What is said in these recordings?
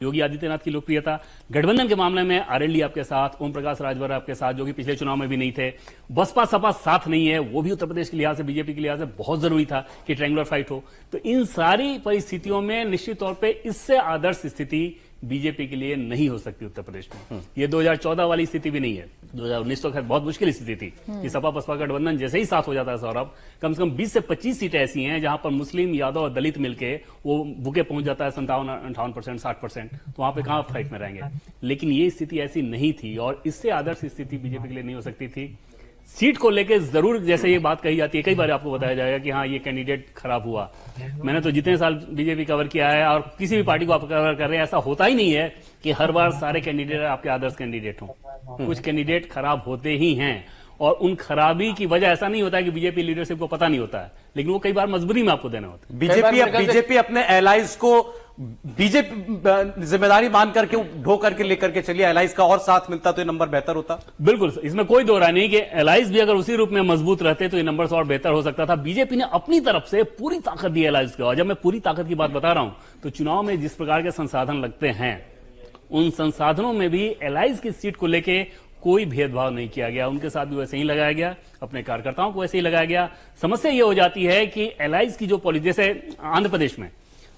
योगी आदित्यनाथ की लोकप्रियता, गठबंधन के मामले में आरएलडी आपके साथ, ओम प्रकाश राजभर आपके साथ, जो कि पिछले चुनाव में भी नहीं थे, बसपा सपा साथ नहीं है, वो भी उत्तर प्रदेश के लिहाज से, बीजेपी के लिहाज से बहुत जरूरी था कि ट्रायंगुलर फाइट हो। तो इन सारी परिस्थितियों में निश्चित तौर पर इससे आदर्श स्थिति बीजेपी के लिए नहीं हो सकती उत्तर प्रदेश में। ये 2014 वाली स्थिति भी नहीं है। 2019 तो खैर बहुत मुश्किल स्थिति थी कि सपा बसपा का गठबंधन जैसे ही साथ हो जाता है सौरभ, कम से कम 20 से 25 सीटें ऐसी हैं जहां पर मुस्लिम, यादव और दलित मिलके वो बुके पहुंच जाता है 57-58%, 60%। तो वहां पे कहां फाइट में रहेंगे। लेकिन ये स्थिति ऐसी नहीं थी और इससे आदर्श स्थिति बीजेपी के लिए नहीं हो सकती थी। सीट को लेकर जरूर जैसे ये बात कही जाती है, कई बार आपको बताया जाएगा कि हाँ ये कैंडिडेट खराब हुआ। मैंने तो जितने साल बीजेपी कवर किया है और किसी भी पार्टी को आप कवर कर रहे हैं, ऐसा होता ही नहीं है कि हर बार सारे कैंडिडेट आपके आदर्श कैंडिडेट हों। कुछ कैंडिडेट खराब होते ही हैं और उन खराबी की वजह ऐसा नहीं होता है कि बीजेपी लीडरशिप को पता नहीं होता है, लेकिन वो कई बार मजबूरी में आपको देना होता है। बीजेपी अपने एलाइज को बीजेपी जिम्मेदारी मान करके ढो करके लेकर के चलिए, एलाइज का और साथ मिलता तो ये नंबर बेहतर होता। बिल्कुल, इसमें कोई दो राय नहीं कि एलाइज भी अगर उसी रूप में मजबूत रहते तो ये नंबर और बेहतर हो सकता था। बीजेपी ने अपनी तरफ से पूरी ताकत दी एलाइज को। जब मैं पूरी ताकत की बात बता रहा हूं तो चुनाव में जिस प्रकार के संसाधन लगते हैं, उन संसाधनों में भी एलाइज की सीट को लेकर कोई भेदभाव नहीं किया गया। उनके साथ भी वैसे ही लगाया गया, अपने कार्यकर्ताओं को वैसे ही लगाया गया। समस्या यह हो जाती है कि एलाइज की जो पॉलिसी, जैसे आंध्र प्रदेश में,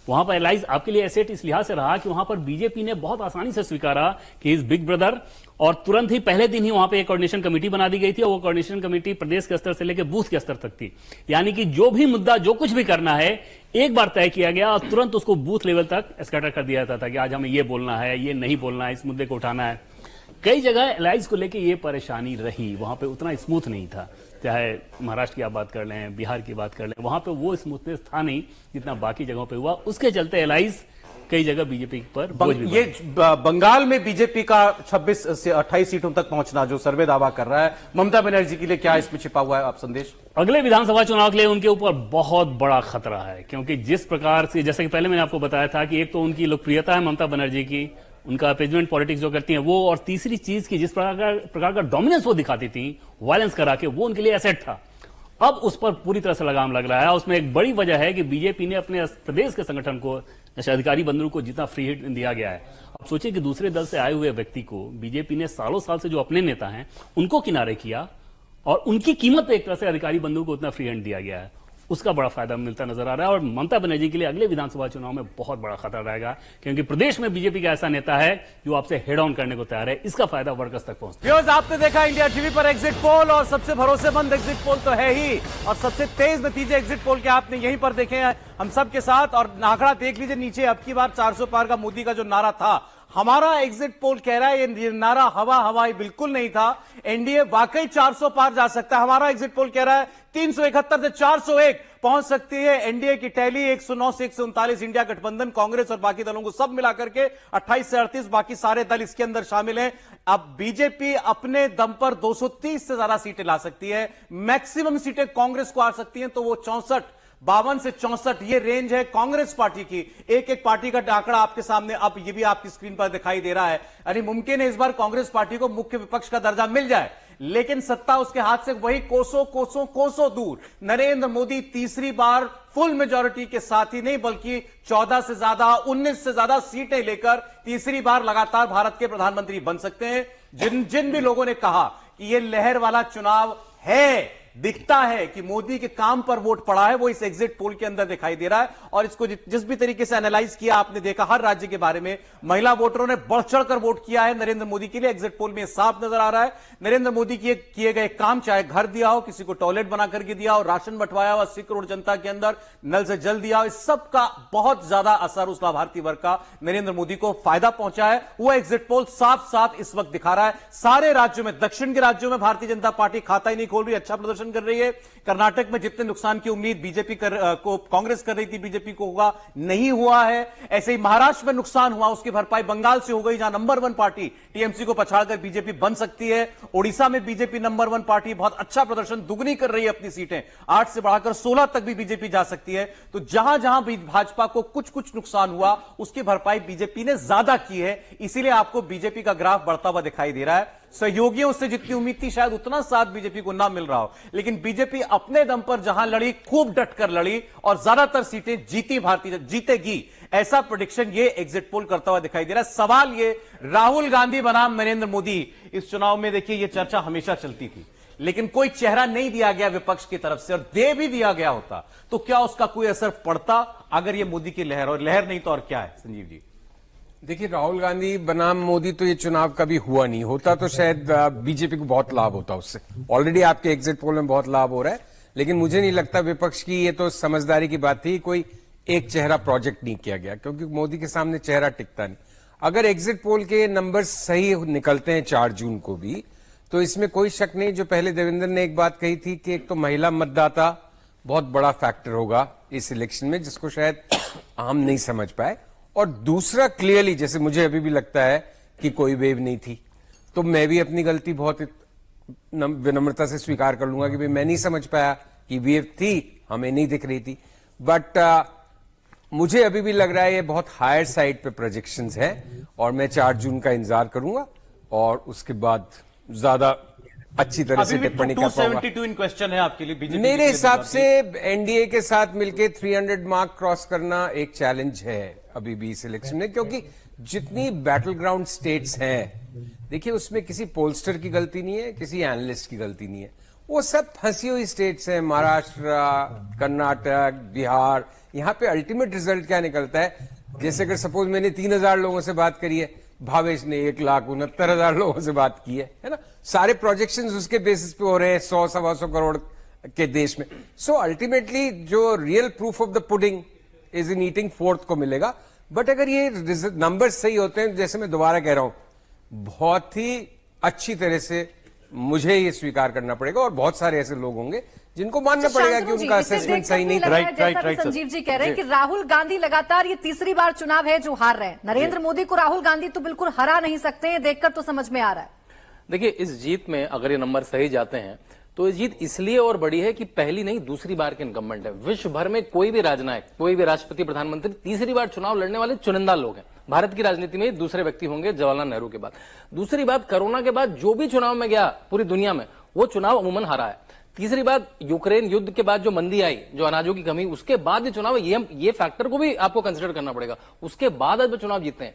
वहां पर एलाइज आपके लिए एसेट इस लिहाज से रहा कि वहां पर बीजेपी ने बहुत आसानी से स्वीकारा कि इज बिग ब्रदर, और तुरंत ही पहले दिन ही वहां पे एक कोऑर्डिनेशन कमेटी बना दी गई थी और वो कोऑर्डिनेशन कमेटी प्रदेश के स्तर से लेकर बूथ के स्तर तक थी। यानी कि जो भी मुद्दा, जो कुछ भी करना है, एक बार तय किया गया और तुरंत उसको बूथ लेवल तक स्कैटर कर दिया जाता था कि आज हमें ये बोलना है, ये नहीं बोलना है, इस मुद्दे को उठाना है। कई जगह एलाइज को लेकर ये परेशानी रही, वहां पे उतना स्मूथ नहीं था। चाहे महाराष्ट्र की आप बात कर लें, बिहार की बात कर लें, वहां पे वो स्मूथनेस था नहीं जितना बाकी जगहों पे हुआ। उसके चलते एलाइज कई जगह बीजेपी पर ये बंगाल में बीजेपी का 26 से 28 सीटों तक पहुंचना जो सर्वे दावा कर रहा है, ममता बनर्जी के लिए क्या इसमें छिपा हुआ है आप संदेश? अगले विधानसभा चुनाव के लिए उनके ऊपर बहुत बड़ा खतरा है, क्योंकि जिस प्रकार से, जैसे कि पहले मैंने आपको बताया था कि एक तो उनकी लोकप्रियता है ममता बनर्जी की, उनका अपेजमेंट पॉलिटिक्स जो करती हैं वो, और तीसरी चीज की जिस प्रकार का डोमिनेंस वो दिखाती थी वायलेंस करा के, वो उनके लिए एसेट था। अब उस पर पूरी तरह से लगाम लग रहा है। उसमें एक बड़ी वजह है कि बीजेपी ने अपने प्रदेश के संगठन को, जैसे अधिकारी बंधुओं को जितना फ्री हैंड दिया गया है, अब सोचिए कि दूसरे दल से आए हुए व्यक्ति को बीजेपी ने सालों साल से जो अपने नेता हैं उनको किनारे किया और उनकी कीमत पे एक तरह से अधिकारी बंधुओं को उतना फ्री हैंड दिया गया है। उसका बड़ा फायदा मिलता नजर आ रहा है और ममता बनर्जी के लिए अगले विधानसभा चुनाव में बहुत बड़ा खतरा रहेगा, क्योंकि प्रदेश में बीजेपी का ऐसा नेता है जो आपसे हेड ऑन करने को तैयार है। इसका फायदा वर्कर्स तक पहुंचता है। आपने देखा इंडिया टीवी पर एग्जिट पोल, और सबसे भरोसेमंद एग्जिट पोल तो है ही, और सबसे तेज नतीजे एग्जिट पोल के आपने यहीं पर देखे हैं हम सबके साथ। और आंकड़ा देख लीजिए नीचे, अब की बार 400 पार का मोदी का जो नारा था, हमारा एग्जिट पोल कह रहा है ये नारा हवाई बिल्कुल नहीं था। एनडीए वाकई 400 पार जा सकता है। हमारा एग्जिट पोल कह रहा है 371 से 401 पहुंच सकती है एनडीए की टैली। 109 से 139 इंडिया गठबंधन, कांग्रेस और बाकी दलों को सब मिलाकर के 28 से 38 बाकी सारे दल इसके अंदर शामिल हैं। अब बीजेपी अपने दम पर 230 से ज्यादा सीटें ला सकती है। मैक्सिमम सीटें कांग्रेस को आ सकती हैं, तो वो 52 से 64 ये रेंज है कांग्रेस पार्टी की। एक एक पार्टी का आंकड़ा आपके सामने, अब ये भी आपकी स्क्रीन पर दिखाई दे रहा है। यानी मुमकिन है इस बार कांग्रेस पार्टी को मुख्य विपक्ष का दर्जा मिल जाए, लेकिन सत्ता उसके हाथ से वही कोसों दूर। नरेंद्र मोदी तीसरी बार फुल मेजॉरिटी के साथ ही नहीं, बल्कि 14 से ज्यादा, 19 से ज्यादा सीटें लेकर तीसरी बार लगातार भारत के प्रधानमंत्री बन सकते हैं। जिन भी लोगों ने कहा कि यह लहर वाला चुनाव है, दिखता है कि मोदी के काम पर वोट पड़ा है, वो इस एग्जिट पोल के अंदर दिखाई दे रहा है। और इसको जिस भी तरीके से एनालाइज किया आपने देखा, हर राज्य के बारे में महिला वोटरों ने बढ़ चढ़कर वोट किया है नरेंद्र मोदी के लिए। एग्जिट पोल में साफ नजर आ रहा है नरेंद्र मोदी के किए गए काम, चाहे घर दिया हो, किसी को टॉयलेट बना करके दिया हो, राशन बंटवाया हो 80 करोड़ जनता के अंदर, नल से जल दिया हो, इस सब का बहुत ज्यादा असर उस लाभार्थी वर्ग का नरेंद्र मोदी को फायदा पहुंचा है। वो एग्जिट पोल साफ साफ इस वक्त दिखा रहा है। सारे राज्यों में, दक्षिण के राज्यों में भारतीय जनता पार्टी खाता ही नहीं खोल रही, अच्छा प्रदर्शन कर रही है। कर्नाटक में जितने नुकसान की उम्मीद बीजेपी को कांग्रेस कर रही थी बीजेपी को होगा, नहीं हुआ है। ऐसे ही महाराष्ट्र में नुकसान हुआ, उसकी भरपाई बंगाल से हो गई, जहां नंबर 1 पार्टी टीएमसी को पछाड़कर बीजेपी बन सकती है। ओडिशा में बीजेपी नंबर 1 पार्टी बहुत अच्छा प्रदर्शन, दुगनी कर रही है अपनी सीटें, 8 से बढ़ाकर 16 तक भी बीजेपी जा सकती है। तो जहां जहां भी भाजपा को कुछ नुकसान हुआ, उसकी भरपाई बीजेपी ने ज्यादा की है, इसीलिए आपको बीजेपी का ग्राफ बढ़ता हुआ दिखाई दे रहा है। सहयोगियों से जितनी उम्मीद थी शायद उतना साथ बीजेपी को ना मिल रहा हो, लेकिन बीजेपी अपने दम पर जहां लड़ी खूब डटकर लड़ी और ज्यादातर सीटें जीती, भारतीय जीतेगी, ऐसा प्रेडिक्शन ये एग्जिट पोल करता हुआ दिखाई दे रहा है। सवाल ये, राहुल गांधी बनाम नरेंद्र मोदी, इस चुनाव में देखिए ये चर्चा हमेशा चलती थी, लेकिन कोई चेहरा नहीं दिया गया विपक्ष की तरफ से, और दे भी दिया गया होता तो क्या उसका कोई असर पड़ता अगर ये मोदी की लहर, और लहर नहीं तो और क्या है संजीव जी? देखिए, राहुल गांधी बनाम मोदी तो ये चुनाव कभी हुआ नहीं, होता तो शायद बीजेपी को बहुत लाभ होता उससे। ऑलरेडी आपके एग्जिट पोल में बहुत लाभ हो रहा है, लेकिन मुझे नहीं लगता विपक्ष की ये तो समझदारी की बात थी, कोई एक चेहरा प्रोजेक्ट नहीं किया गया, क्योंकि मोदी के सामने चेहरा टिकता नहीं। अगर एग्जिट पोल के नंबर सही निकलते हैं 4 जून को भी, तो इसमें कोई शक नहीं, जो पहले देवेंद्र ने एक बात कही थी कि एक तो महिला मतदाता बहुत बड़ा फैक्टर होगा इस इलेक्शन में, जिसको शायद हम नहीं समझ पाए, और दूसरा क्लियरली, जैसे मुझे अभी भी लगता है कि कोई वेव नहीं थी, तो मैं भी अपनी गलती बहुत विनम्रता से स्वीकार कर लूंगा कि भाई मैं नहीं समझ पाया कि वेव थी, हमें नहीं दिख रही थी। बट मुझे अभी भी लग रहा है ये बहुत हायर साइड पे प्रोजेक्शंस है, और मैं 4 जून का इंतजार करूंगा और उसके बाद ज्यादा अच्छी तरह से टिप्पणी कर पाऊंगा। 272 इन क्वेश्चन है आपके लिए बीजेपी? मेरे हिसाब से एनडीए के साथ मिलकर 300 मार्क क्रॉस करना एक चैलेंज है अभी भी इस इलेक्शन में, क्योंकि जितनी बैटल ग्राउंड स्टेट्स हैं, देखिए उसमें किसी पोलस्टर की गलती नहीं है, किसी एनालिस्ट की गलती नहीं है, वो सब फंसी हुई स्टेट्स हैं, महाराष्ट्र, कर्नाटक, बिहार। यहां पे अल्टीमेट रिजल्ट क्या निकलता है, जैसे अगर सपोज मैंने 3000 लोगों से बात करी है, भावेश ने 1,69,000 लोगों से बात की है ना, सारे प्रोजेक्शंस उसके बेसिस पे हो रहे हैं 100-125 करोड़ के देश में। सो अल्टीमेटली जो real proof of the pudding is in eating fourth को मिलेगा। बट अगर ये नंबर सही होते हैं, जैसे मैं दोबारा कह रहा हूं, बहुत ही अच्छी तरह से मुझे ये स्वीकार करना पड़ेगा, और बहुत सारे ऐसे लोग होंगे जिनको मानना पड़ेगा कि उनका असेसमेंट सही नहीं था। राइट संजीव जी कह रहे हैं कि राहुल गांधी लगातार ये तीसरी बार चुनाव है जो हार रहे हैं। नरेंद्र मोदी को राहुल गांधी तो बिल्कुल हरा नहीं सकते हैं, देखकर तो समझ में आ रहा है। देखिए, इस जीत में अगर ये नंबर सही जाते हैं तो ये जीत इसलिए और बड़ी है कि पहली नहीं दूसरी बार के इनकम्बेंट है। विश्व भर में कोई भी राजनायक, कोई भी राष्ट्रपति, प्रधानमंत्री तीसरी बार चुनाव लड़ने वाले चुनिंदा लोग हैं। भारत की राजनीति में दूसरे व्यक्ति होंगे जवाहरलाल नेहरू के बाद। दूसरी बात, कोरोना के बाद जो भी चुनाव में गया पूरी दुनिया में, वो चुनाव अमूमन हारा है। तीसरी बात, यूक्रेन युद्ध के बाद जो मंदी आई, जो अनाजों की कमी, उसके बाद ये चुनाव, ये फैक्टर को भी आपको कंसिडर करना पड़ेगा। उसके बाद अब चुनाव जीतते हैं,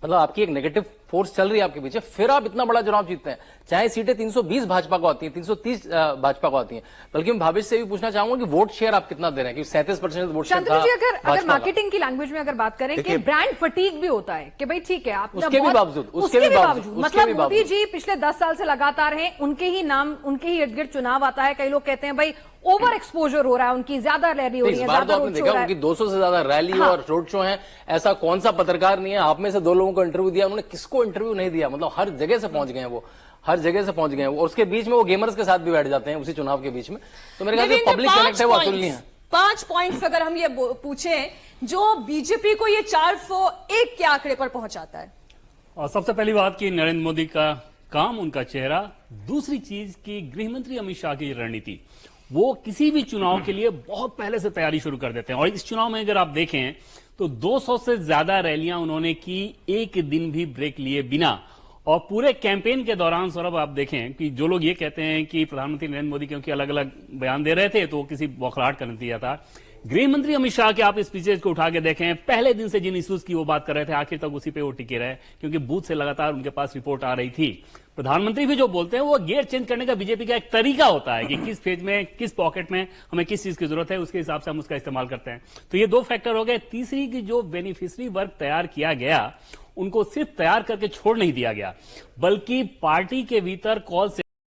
मतलब आपकी एक नेगेटिव फोर्स चल रही है आपके पीछे, फिर आप इतना बड़ा चुनाव जीतते हैं। चाहे सीटें 320 भाजपा को आती हैं, 330 भाजपा को आती हैं, बल्कि मैं भावेश से भी पूछना चाहूंगा कि वोट शेयर आप कितना दे रहे हैं, कि 37% वोट शेयर था। अगर मार्केटिंग की लैंग्वेज में अगर बात करें कि ब्रांड फटीग भी होता है कि भाई ठीक है, आप उसके भी बावजूद मतलब मोदी जी पिछले 10 साल से लगातार हैं, उनके ही नाम, उनके ही इर्द गिर्द चुनाव आता है। कई लोग कहते हैं भाई ओवर एक्सपोजर हो रहा है, उनकी ज्यादा रैली हो रही है, ज्यादा रोड शो हो रहा है। उनकी 200 से ज्यादा रैली और रोड शो है। ऐसा कौन सा पत्रकार नहीं है, आप में से 2 लोगों को इंटरव्यू दिया, उन्होंने किसको इंटरव्यू नहीं दिया, मतलब हर जगह से पहुंच गए हैं वो, हर जगह से पहुंच गए हैं। और उसके बीच में वो गेमर्स के साथ भी बैठ जाते हैं उसी चुनाव के बीच में। तो मेरे ख्याल से पब्लिक कनेक्ट है वो अतुलनीय है। 5 पॉइंट्स अगर हम ये पूछें जो बीजेपी को ये 401 के आंकड़े पर पहुंचाता है। और सबसे पहली बात कि नरेंद्र मोदी का काम, उनका चेहरा। दूसरी चीज की गृहमंत्री अमित शाह की रणनीति, वो किसी भी चुनाव के लिए बहुत पहले से तैयारी शुरू कर देते हैं। और इस चुनाव में अगर आप देखें तो 200 से ज्यादा रैलियां उन्होंने की एक दिन भी ब्रेक लिए बिना। और पूरे कैंपेन के दौरान सौरभ आप देखें कि जो लोग ये कहते हैं कि प्रधानमंत्री नरेंद्र मोदी क्योंकि अलग अलग बयान दे रहे थे तो किसी बौखलाहट का नतीजा था, गृहमंत्री अमित शाह के आप स्पीचेज को उठा के देखें, पहले दिन से जिन इश्यूज की वो बात कर रहे थे आखिर तक उसी पे वो टिके रहे, क्योंकि बूथ से लगातार उनके पास रिपोर्ट आ रही थी। प्रधानमंत्री भी जो बोलते हैं वो गियर चेंज करने का बीजेपी का एक तरीका होता है कि किस फेज में, किस पॉकेट में हमें किस चीज की जरूरत है, उसके हिसाब से हम उसका इस्तेमाल करते हैं। तो ये 2 फैक्टर हो गए। तीसरी की जो बेनिफिशियरी वर्ग तैयार किया गया, उनको सिर्फ तैयार करके छोड़ नहीं दिया गया, बल्कि पार्टी के भीतर कॉल